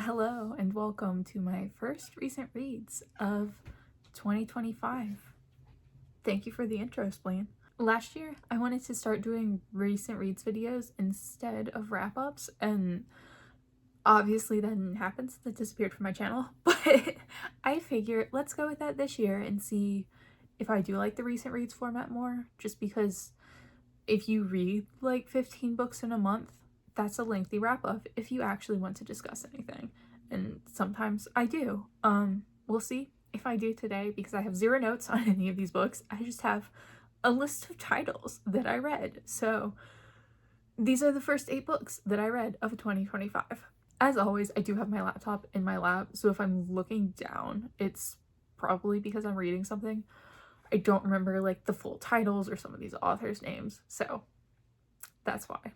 Hello and welcome to my first recent reads of 2025. Thank you for the intro, Splain. Last year, I wanted to start doing recent reads videos instead of wrap-ups, and obviously that didn't happen, so that disappeared from my channel, but I figured let's go with that this year and see if I do like the recent reads format more, just because if you read like 15 books in a month, that's a lengthy wrap-up if you actually want to discuss anything. And sometimes I do. We'll see if I do today because I have zero notes on any of these books. I just have a list of titles that I read. So these are the first 8 books that I read of 2025. As always, I do have my laptop in my lap, so if I'm looking down, it's probably because I'm reading something. I don't remember like the full titles or some of these authors' names, so that's why.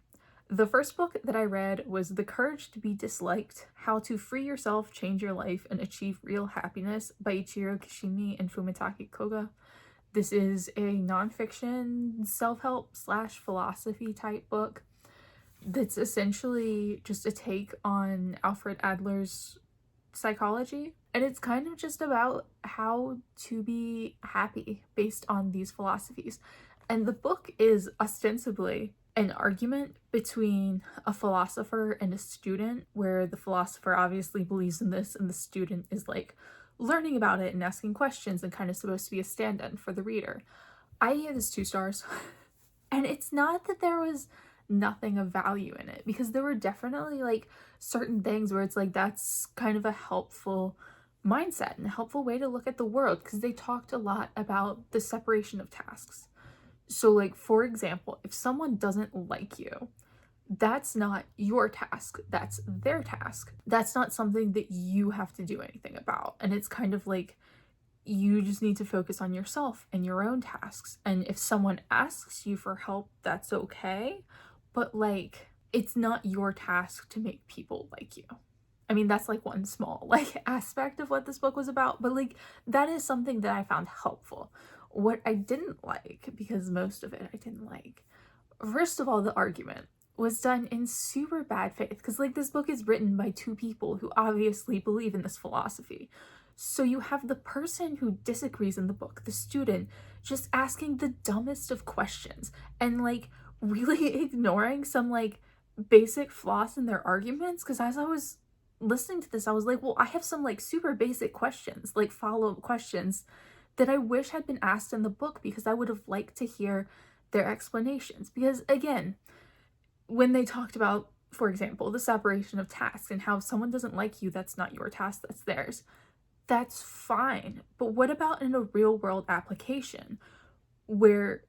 The first book that I read was The Courage to be Disliked: How to Free Yourself, Change Your Life, and Achieve Real Happiness by Ichiro, Kishimi, and Fumitake Koga. This is a nonfiction self-help / philosophy type book that's essentially just a take on Alfred Adler's psychology. And it's kind of just about how to be happy based on these philosophies. And the book is ostensibly an argument between a philosopher and a student, where the philosopher obviously believes in this and the student is like learning about it and asking questions and kind of supposed to be a stand-in for the reader. I gave this 2 stars. And it's not that there was nothing of value in it, because there were definitely like certain things where it's like that's kind of a helpful mindset and a helpful way to look at the world, because they talked a lot about the separation of tasks. So like, for example, if someone doesn't like you, that's not your task, that's their task. That's not something that you have to do anything about. And it's kind of like you just need to focus on yourself and your own tasks. And if someone asks you for help, that's okay. But like, it's not your task to make people like you. I mean, that's like one small like aspect of what this book was about, but like that is something that I found helpful. What I didn't like, because most of it I didn't like, first of all, the argument was done in super bad faith, because like this book is written by 2 people who obviously believe in this philosophy. So you have the person who disagrees in the book, the student, just asking the dumbest of questions and like really ignoring some like basic flaws in their arguments. Because as I was listening to this, I was like, well, I have some like super basic questions, like follow-up questions that I wish had been asked in the book, because I would have liked to hear their explanations. Because again, when they talked about, for example, the separation of tasks and how if someone doesn't like you, that's not your task, that's theirs. That's fine. But what about in a real world application where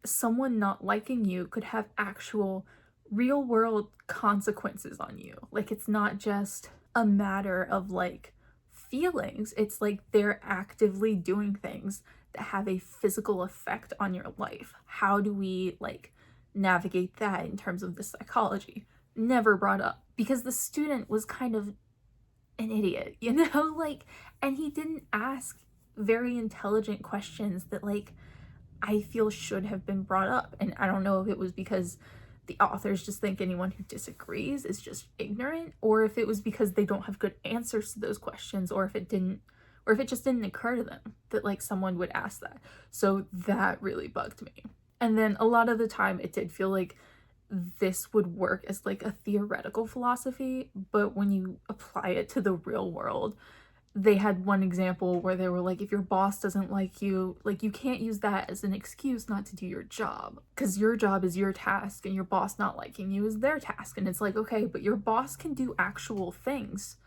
someone not liking you could have actual real world consequences on you? Like, it's not just a matter of like feelings, it's like they're actively doing things that have a physical effect on your life. How do we like navigate that in terms of the psychology? Never brought up, because the student was kind of an idiot, you know, like, and he didn't ask very intelligent questions that like I feel should have been brought up. And I don't know if it was because the authors just think anyone who disagrees is just ignorant, or if it was because they don't have good answers to those questions, or if it just didn't occur to them that like someone would ask that. So that really bugged me. And then a lot of the time it did feel like this would work as like a theoretical philosophy, but when you apply it to the real world, they had one example where they were like, if your boss doesn't like you, like you can't use that as an excuse not to do your job, because your job is your task and your boss not liking you is their task. And it's like, okay, but your boss can do actual things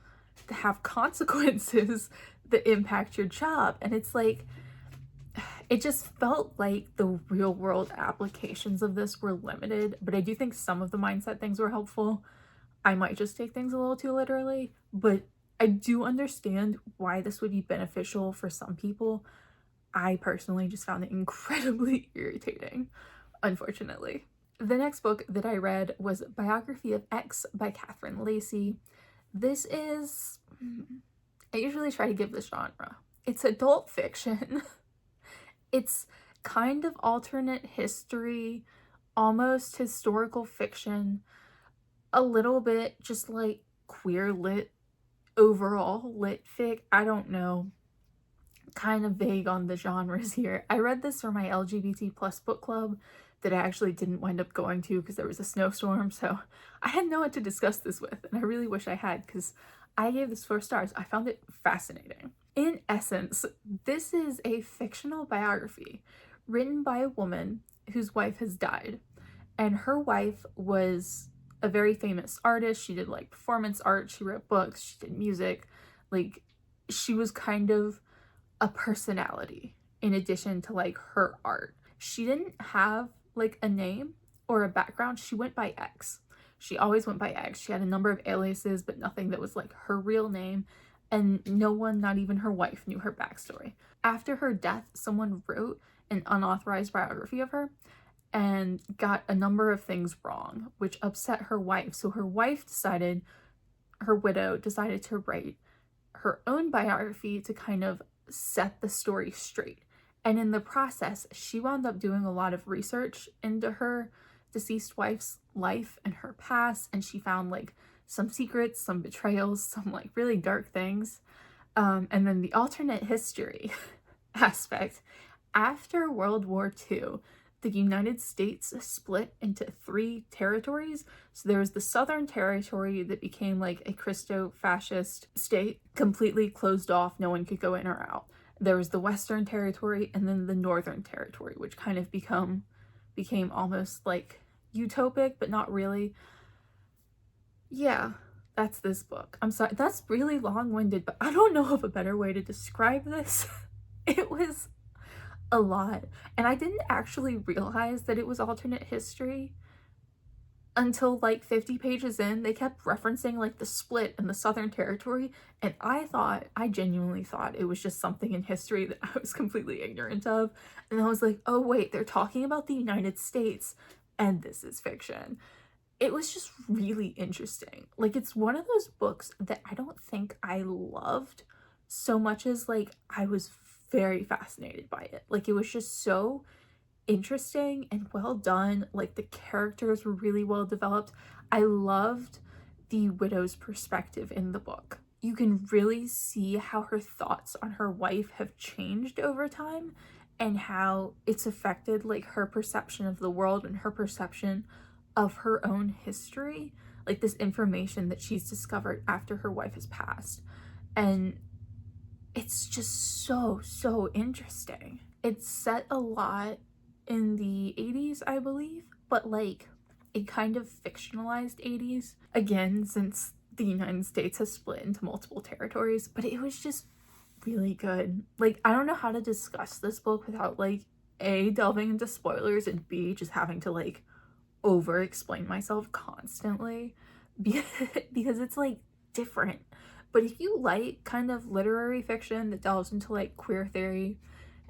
that have consequences that impact your job. And it's like, it just felt like the real world applications of this were limited, but I do think some of the mindset things were helpful. I might just take things a little too literally, but I do understand why this would be beneficial for some people. I personally just found it incredibly irritating, unfortunately. The next book that I read was Biography of X by Lacey. This is, I usually try to give this genre. It's adult fiction. It's kind of alternate history, almost historical fiction, a little bit just like queer lit overall lit fic. I don't know, kind of vague on the genres here. I read this for my LGBT plus book club that I actually didn't wind up going to because there was a snowstorm, so I had no one to discuss this with, and I really wish I had because I gave this 4 stars. I found it fascinating. In essence, this is a fictional biography written by a woman whose wife has died, and her wife was a very famous artist. She did like performance art, she wrote books, she did music. Like, she was kind of a personality in addition to like her art. She didn't have like a name or a background. She went by X. She always went by X. She had a number of aliases, but nothing that was like her real name, and no one, not even her wife, knew her backstory. After her death, someone wrote an unauthorized biography of her and got a number of things wrong, which upset her wife. So her wife decided, her widow decided to write her own biography to kind of set the story straight. And in the process, she wound up doing a lot of research into her deceased wife's life and her past, and she found like some secrets, some betrayals, some like really dark things. And then the alternate history aspect. After World War II, the United States split into 3 territories. So there was the Southern Territory that became like a Christo-fascist state, completely closed off, no one could go in or out. There was the Western Territory, and then the Northern Territory, which kind of became almost like utopic, but not really. Yeah, that's this book. I'm sorry, that's really long-winded, but I don't know of a better way to describe this. It was a lot, and I didn't actually realize that it was alternate history until like 50 pages in. They kept referencing like the split and the Southern Territory, and I genuinely thought it was just something in history that I was completely ignorant of, and I was like, oh wait, they're talking about the United States and this is fiction. It was just really interesting. Like, it's one of those books that I don't think I loved so much as like I was very fascinated by it. Like, it was just so interesting and well done. Like, the characters were really well developed. I loved the widow's perspective in the book. You can really see how her thoughts on her wife have changed over time and how it's affected like her perception of the world and her perception of her own history, like this information that she's discovered after her wife has passed. And it's just so interesting. It's set a lot in the 80s, I believe, but like a kind of fictionalized 80s, again, since the United States has split into multiple territories. But it was just really good. Like, I don't know how to discuss this book without like A, delving into spoilers, and B, just having to like over explain myself constantly because it's like different. But if you like kind of literary fiction that delves into like queer theory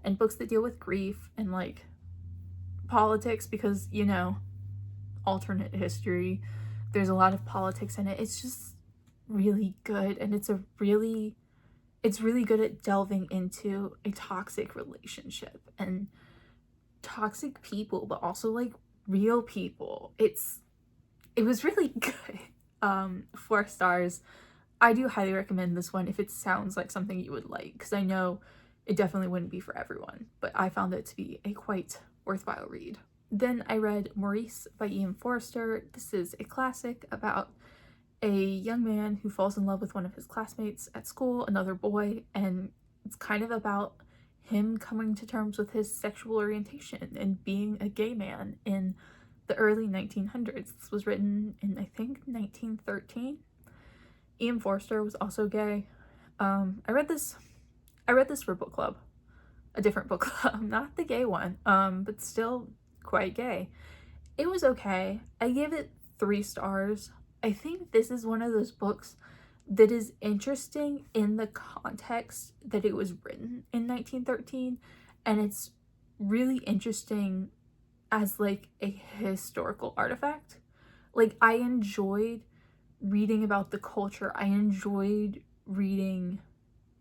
and books that deal with grief and like politics, because you know, alternate history, there's a lot of politics in it, it's just really good. And it's really good at delving into a toxic relationship and toxic people, but also like real people. It was really good. 4 stars. I do highly recommend this one if it sounds like something you would like, because I know it definitely wouldn't be for everyone, but I found it to be a quite worthwhile read. Then I read Maurice by EM Forster. This is a classic about a young man who falls in love with one of his classmates at school, another boy, and it's kind of about him coming to terms with his sexual orientation and being a gay man in the early 1900s. This was written in, I think, 1913. EM Forster was also gay. I read this for book club, a different book club, not the gay one, but still quite gay. It was okay. I gave it 3 stars. I think this is one of those books that is interesting in the context that it was written in 1913, and it's really interesting as like a historical artifact. Like, I enjoyed reading about the culture. I enjoyed reading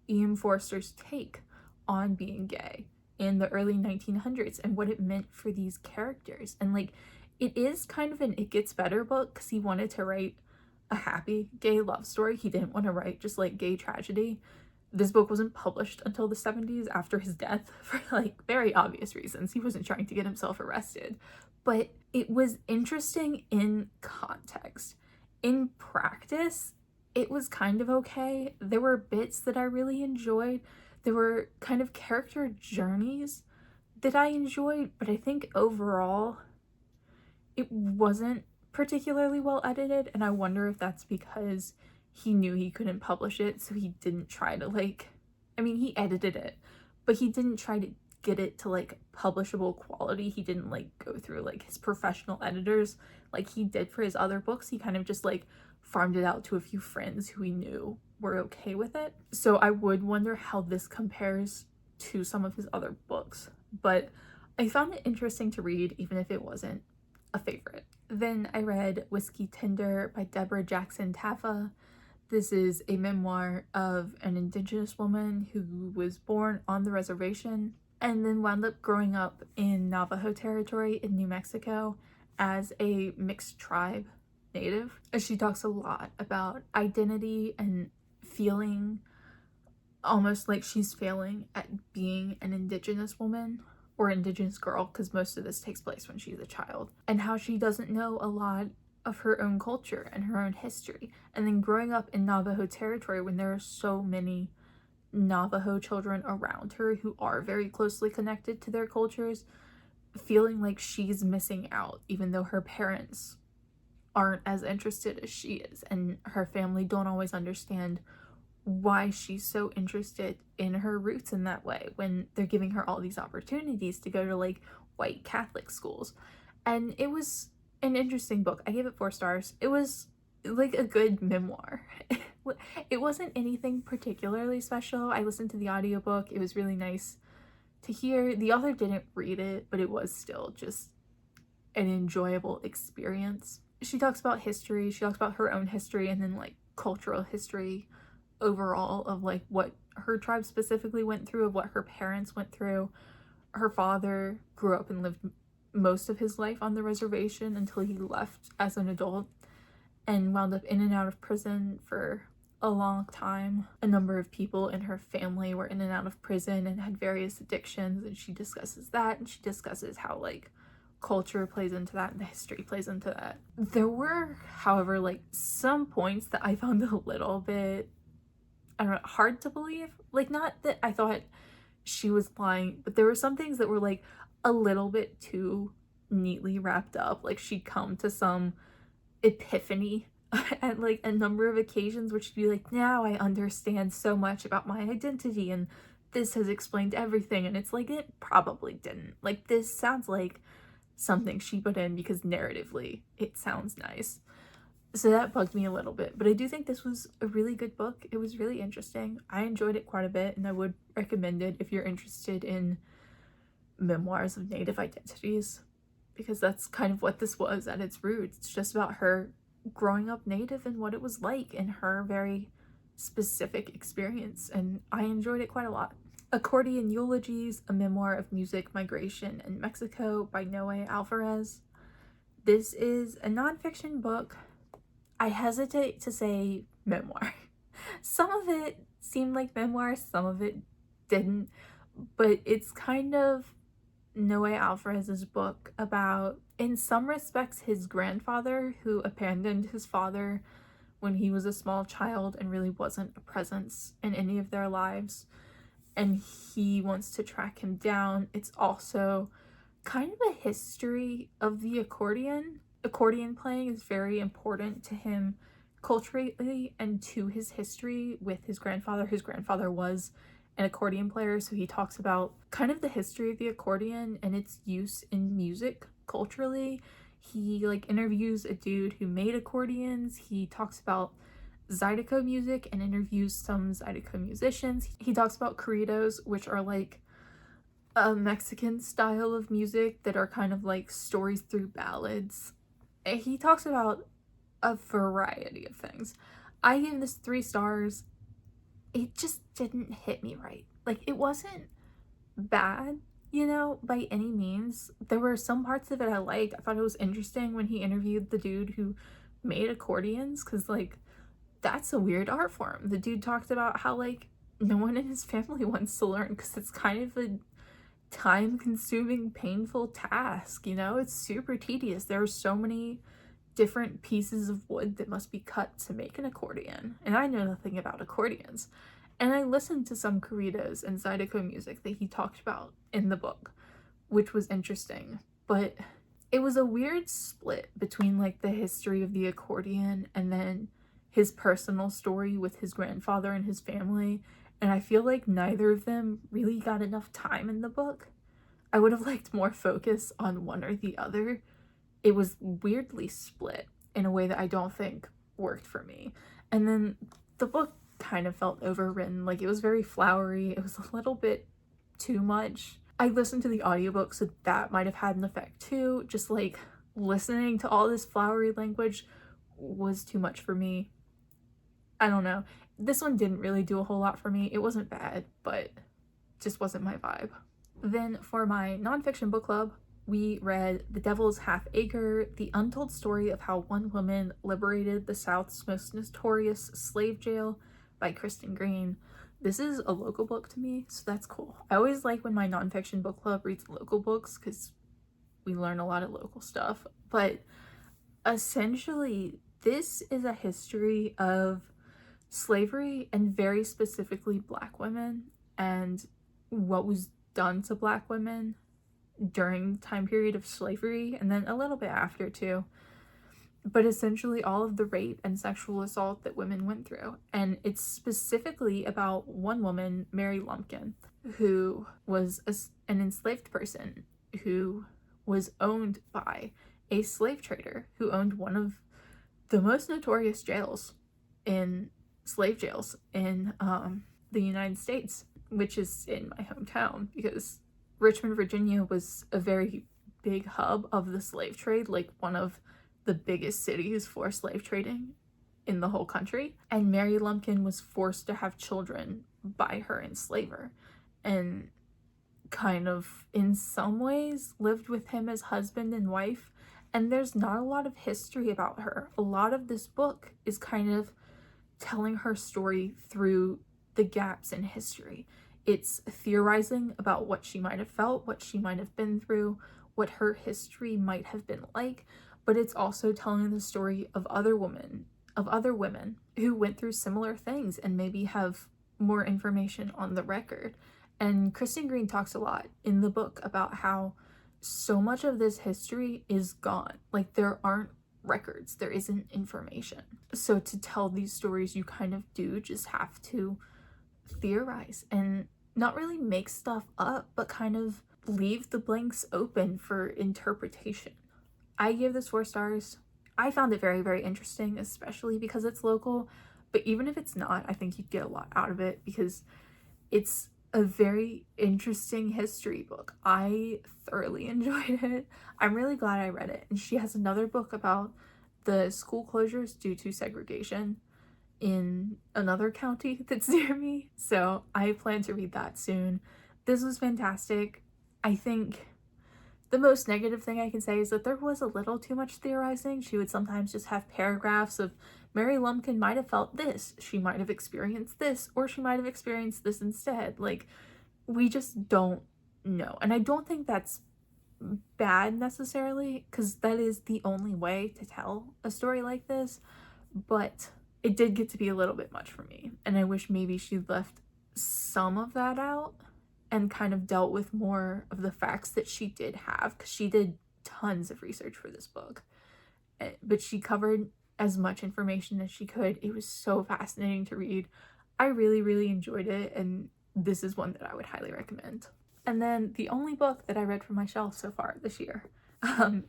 EM Forster's take on being gay in the early 1900s and what it meant for these characters. And like, it is kind of an It Gets Better book because he wanted to write a happy gay love story. He didn't want to write just like gay tragedy. This book wasn't published until the 70s after his death for like very obvious reasons. He wasn't trying to get himself arrested. But it was interesting in context. In practice, it was kind of okay. There were bits that I really enjoyed. There were kind of character journeys that I enjoyed, but I think overall it wasn't particularly well edited, and I wonder if that's because he knew he couldn't publish it, so he didn't try to like, I mean, he edited it, but he didn't try to get it to like publishable quality. He didn't like go through like his professional editors like he did for his other books. He kind of just like farmed it out to a few friends who he knew were okay with it. So I would wonder how this compares to some of his other books, but I found it interesting to read even if it wasn't a favorite. Then I read Whiskey Tinder by Deborah Jackson Taffa. This is a memoir of an indigenous woman who was born on the reservation and then wound up growing up in Navajo territory in New Mexico as a mixed tribe native. She talks a lot about identity and feeling almost like she's failing at being an indigenous woman or indigenous girl, because most of this takes place when she's a child, and how she doesn't know a lot of her own culture and her own history. And then growing up in Navajo territory when there are so many Navajo children around her who are very closely connected to their cultures, feeling like she's missing out even though her parents aren't as interested as she is, and her family don't always understand why she's so interested in her roots in that way when they're giving her all these opportunities to go to like white Catholic schools. And it was an interesting book. I gave it 4 stars. It was like a good memoir. It wasn't anything particularly special. I listened to the audiobook. It was really nice to hear. The author didn't read it, but it was still just an enjoyable experience. She talks about history. She talks about her own history and then like cultural history overall of like what her tribe specifically went through, of what her parents went through. Her father grew up and lived most of his life on the reservation until he left as an adult and wound up in and out of prison for a long time. A number of people in her family were in and out of prison and had various addictions, and she discusses that, and she discusses how like culture plays into that and the history plays into that. There were, however, like some points that I found a little bit, I don't know, hard to believe. Like, not that I thought she was lying, but there were some things that were like a little bit too neatly wrapped up. Like, she'd come to some epiphany at like a number of occasions where she'd be like, now I understand so much about my identity and this has explained everything. And it's like, it probably didn't. Like, this sounds like something she put in because narratively it sounds nice. So that bugged me a little bit, but I do think this was a really good book. It was really interesting. I enjoyed it quite a bit, and I would recommend it if you're interested in memoirs of Native identities, because that's kind of what this was at its roots. It's just about her growing up Native and what it was like in her very specific experience, and I enjoyed it quite a lot. Accordion Eulogies, a memoir of music, migration, in Mexico by Alvarez. This is a nonfiction book. I hesitate to say memoir. Some of it seemed like memoir, some of it didn't, but it's kind of Alvarez's book about, in some respects, his grandfather who abandoned his father when he was a small child and really wasn't a presence in any of their lives, and he wants to track him down. It's also kind of a history of the accordion. Accordion playing is very important to him culturally and to his history with his grandfather. His grandfather was an accordion player, so he talks about kind of the history of the accordion and its use in music culturally. He like interviews a dude who made accordions. He talks about Zydeco music and interviews some Zydeco musicians. He talks about corridos, which are like a Mexican style of music that are kind of like stories through ballads. He talks about a variety of things. I gave this 3 stars. It just didn't hit me right. Like, it wasn't bad, you know, by any means. There were some parts of it I liked. I thought it was interesting when he interviewed the dude who made accordions, because like that's a weird art form. The dude talked about how like no one in his family wants to learn because it's kind of a time-consuming, painful task, you know? It's super tedious. There are so many different pieces of wood that must be cut to make an accordion, and I know nothing about accordions. And I listened to some corridos and zydeco music that he talked about in the book, which was interesting, but it was a weird split between like the history of the accordion and then his personal story with his grandfather and his family, and I feel like neither of them really got enough time in the book. I would have liked more focus on one or the other. It was weirdly split in a way that I don't think worked for me. And then the book kind of felt overwritten, like it was very flowery. It was a little bit too much. I listened to the audiobook, so that might have had an effect too. Just like listening to all this flowery language was too much for me. I don't know. This one didn't really do a whole lot for me. It wasn't bad, but just wasn't my vibe. Then for my nonfiction book club, we read The Devil's Half Acre, the untold story of how one woman liberated the South's most notorious slave jail by Kristen Green. This is a local book to me, so that's cool. I always like when my nonfiction book club reads local books because we learn a lot of local stuff. But essentially, this is a history of slavery and very specifically Black women and what was done to Black women during the time period of slavery and then a little bit after too, but essentially all of the rape and sexual assault that women went through. And it's specifically about one woman, Mary Lumpkin, who was an enslaved person who was owned by a slave trader who owned one of the most notorious jails in slave jails in the United States, which is in my hometown, because Richmond, Virginia was a very big hub of the slave trade, like one of the biggest cities for slave trading in the whole country. And Mary Lumpkin was forced to have children by her enslaver and kind of in some ways lived with him as husband and wife. And there's not a lot of history about her. A lot of this book is kind of telling her story through the gaps in history. It's theorizing about what she might have felt, what she might have been through, what her history might have been like, but it's also telling the story of other women who went through similar things and maybe have more information on the record. And Kristen Green talks a lot in the book about how so much of this history is gone. Like there aren't records, there isn't information. So to tell these stories, you kind of do just have to theorize and not really make stuff up, but kind of leave the blanks open for interpretation. I gave this 4 stars. I found it very, very interesting, especially because it's local, but even if it's not, I think you'd get a lot out of it because it's a very interesting history book. I thoroughly enjoyed it. I'm really glad I read it. And she has another book about the school closures due to segregation in another county that's near me, so I plan to read that soon. This was fantastic. I think the most negative thing I can say is that there was a little too much theorizing. She would sometimes just have paragraphs of Mary Lumpkin might have felt this, she might have experienced this, or she might have experienced this instead. Like, we just don't know. And I don't think that's bad necessarily, because that is the only way to tell a story like this, but it did get to be a little bit much for me, and I wish maybe she'd left some of that out and kind of dealt with more of the facts that she did have, because she did tons of research for this book, but she covered as much information as she could. It was so fascinating to read. I really, really enjoyed it, and this is one that I would highly recommend. And then the only book that I read from my shelf so far this year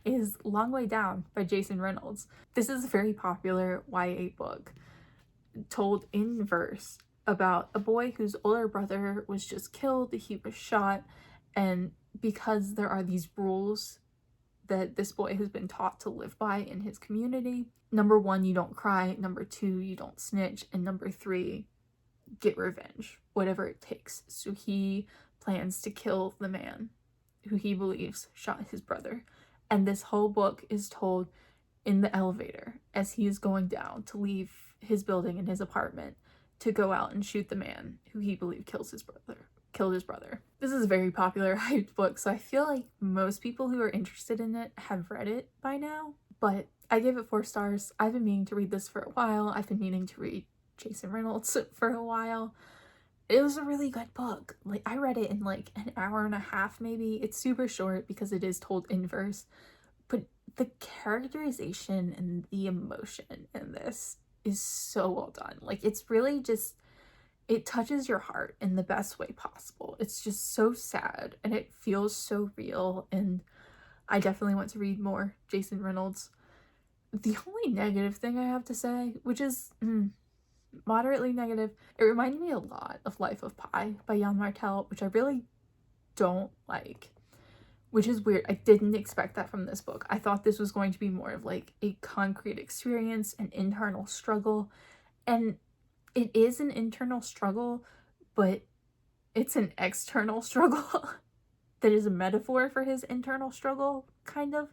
is Long Way Down by Jasmin Reynolds. This is a very popular YA book told in verse about a boy whose older brother was just killed. He was shot, and because there are these rules that this boy has been taught to live by in his community. Number 1, you don't cry. Number 2, you don't snitch. And number 3, get revenge, whatever it takes. So he plans to kill the man who he believes shot his brother. And this whole book is told in the elevator as he is going down to leave his building and his apartment to go out and shoot the man who he believed killed his brother. This is a very popular hyped book, so I feel like most people who are interested in it have read it by now, but I gave it 4 stars. I've been meaning to read this for a while. I've been meaning to read Jasmin Reynolds for a while. It was a really good book. Like, I read it in like an hour and a half maybe. It's super short because it is told in verse, but the characterization and the emotion in this is so well done. Like, it's really just, it touches your heart in the best way possible. It's just so sad and it feels so real, and I definitely want to read more Jasmin Reynolds. The only negative thing I have to say, which is moderately negative, it reminded me a lot of Life of Pi by Jan Martel, which I really don't like, which is weird. I didn't expect that from this book. I thought this was going to be more of like a concrete experience, an internal struggle, and it is an internal struggle, but it's an external struggle that is a metaphor for his internal struggle, kind of.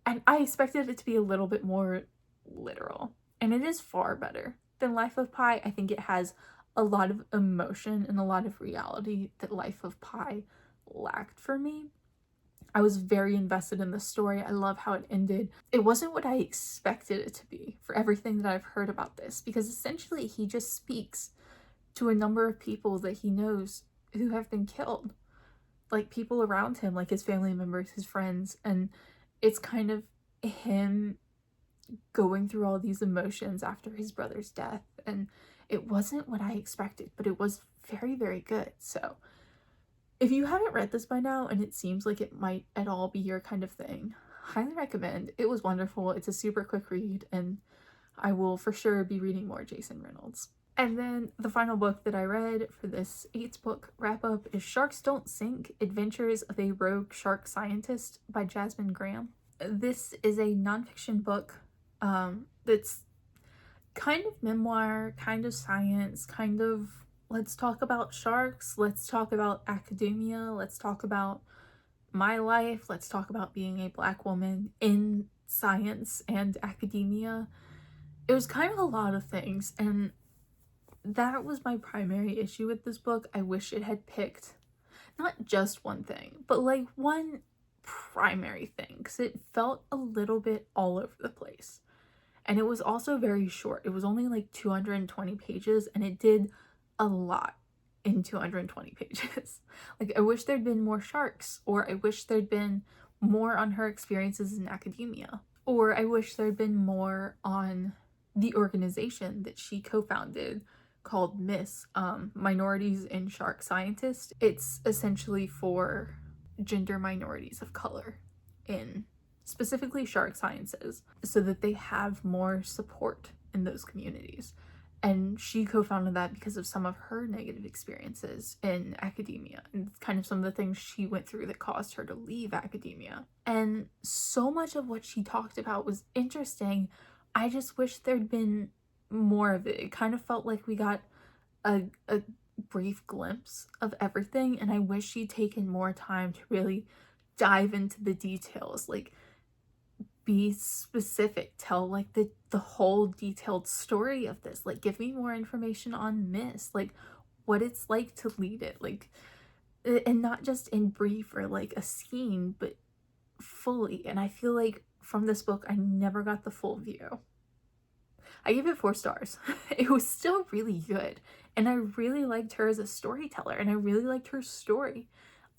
And I expected it to be a little bit more literal, and it is far better than Life of Pi. I think it has a lot of emotion and a lot of reality that Life of Pi lacked for me. I was very invested in the story. I love how it ended. It wasn't what I expected it to be for everything that I've heard about this, because essentially he just speaks to a number of people that he knows who have been killed, like people around him, like his family members, his friends, and it's kind of him going through all these emotions after his brother's death, and it wasn't what I expected, but it was very, very good. So if you haven't read this by now and it seems like it might at all be your kind of thing, highly recommend. It was wonderful. It's a super quick read, and I will for sure be reading more Jasmin Reynolds. And then the final book that I read for this 8-book wrap-up is Sharks Don't Sink: Adventures of a Rogue Shark Scientist by Jasmin Graham. This is a nonfiction book that's kind of memoir, kind of science, kind of let's talk about sharks, let's talk about academia, let's talk about my life, let's talk about being a Black woman in science and academia. It was kind of a lot of things, and that was my primary issue with this book. I wish it had picked not just one thing, but like one primary thing, because it felt a little bit all over the place. And it was also very short. It was only like 220 pages, and it did a lot in 220 pages. Like, I wish there'd been more sharks, or I wish there'd been more on her experiences in academia, or I wish there'd been more on the organization that she co-founded called MISS, Minorities in Shark Scientists. It's essentially for gender minorities of color in specifically shark sciences, so that they have more support in those communities. And she co-founded that because of some of her negative experiences in academia and kind of some of the things she went through that caused her to leave academia. And so much of what she talked about was interesting. I just wish there'd been more of it. It kind of felt like we got a brief glimpse of everything, and I wish she'd taken more time to really dive into the details, like be specific, tell like the whole detailed story of this, like give me more information on MISS, like what it's like to lead it, like, and not just in brief or like a scene, but fully. And I feel like from this book I never got the full view. I gave it 4 stars. It was still really good, and I really liked her as a storyteller, and I really liked her story.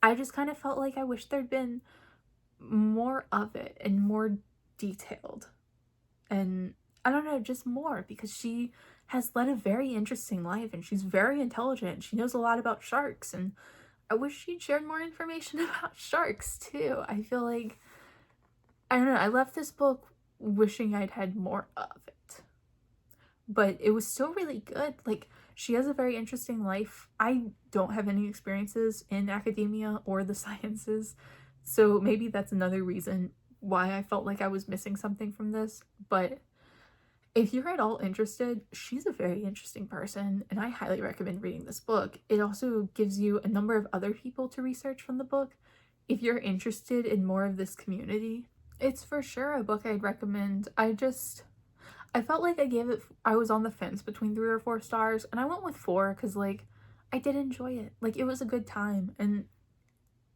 I just kind of felt like I wish there'd been more of it and more detailed, and I don't know, just more, because she has led a very interesting life and she's very intelligent. She knows a lot about sharks, and I wish she'd shared more information about sharks too. I feel like, I don't know, I left this book wishing I'd had more of it, but it was still really good. Like, she has a very interesting life. I don't have any experiences in academia or the sciences, so maybe that's another reason why I felt like I was missing something from this. But if you're at all interested, she's a very interesting person, and I highly recommend reading this book. It also gives you a number of other people to research from the book. If you're interested in more of this community It's for sure a book I'd recommend. I felt like I was on the fence between 3 or 4 stars, and I went with 4 because, like, I did enjoy it. Like, it was a good time. And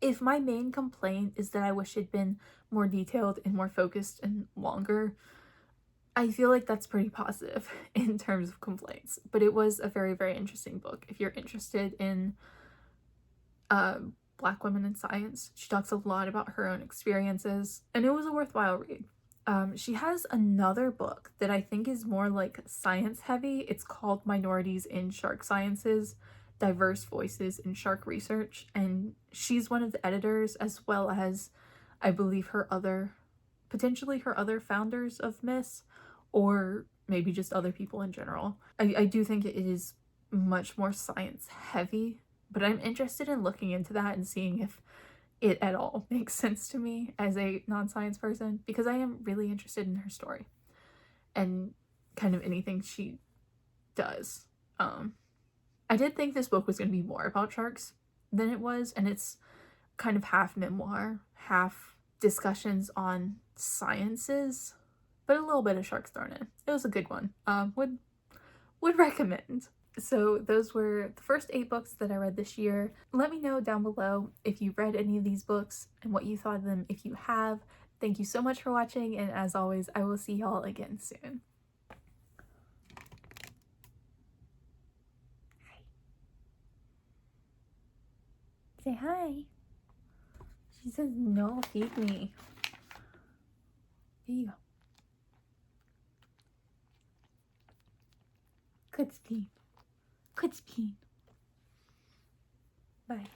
if my main complaint is that I wish it'd been more detailed and more focused and longer, I feel like that's pretty positive in terms of complaints. But it was a very, very interesting book. If you're interested in Black women in science, she talks a lot about her own experiences, and it was a worthwhile read. She has another book that I think is more like science heavy. It's called Minorities in Shark Sciences, Diverse Voices in Shark Research, and she's one of the editors, as well as I believe potentially her other founders of Miss, or maybe just other people in general. I do think it is much more science heavy, but I'm interested in looking into that and seeing if it at all makes sense to me as a non-science person, because I am really interested in her story and kind of anything she does. I did think this book was going to be more about sharks than it was, and it's kind of half memoir, half discussions on sciences, but a little bit of sharks thrown in. It was a good one. Would recommend. So those were the first 8 books that I read this year. Let me know down below if you've read any of these books and what you thought of them if you have. Thank you so much for watching, and as always, I will see y'all again soon. Hi. Say hi. She says no, feed me. There you go. Kristen. Bye.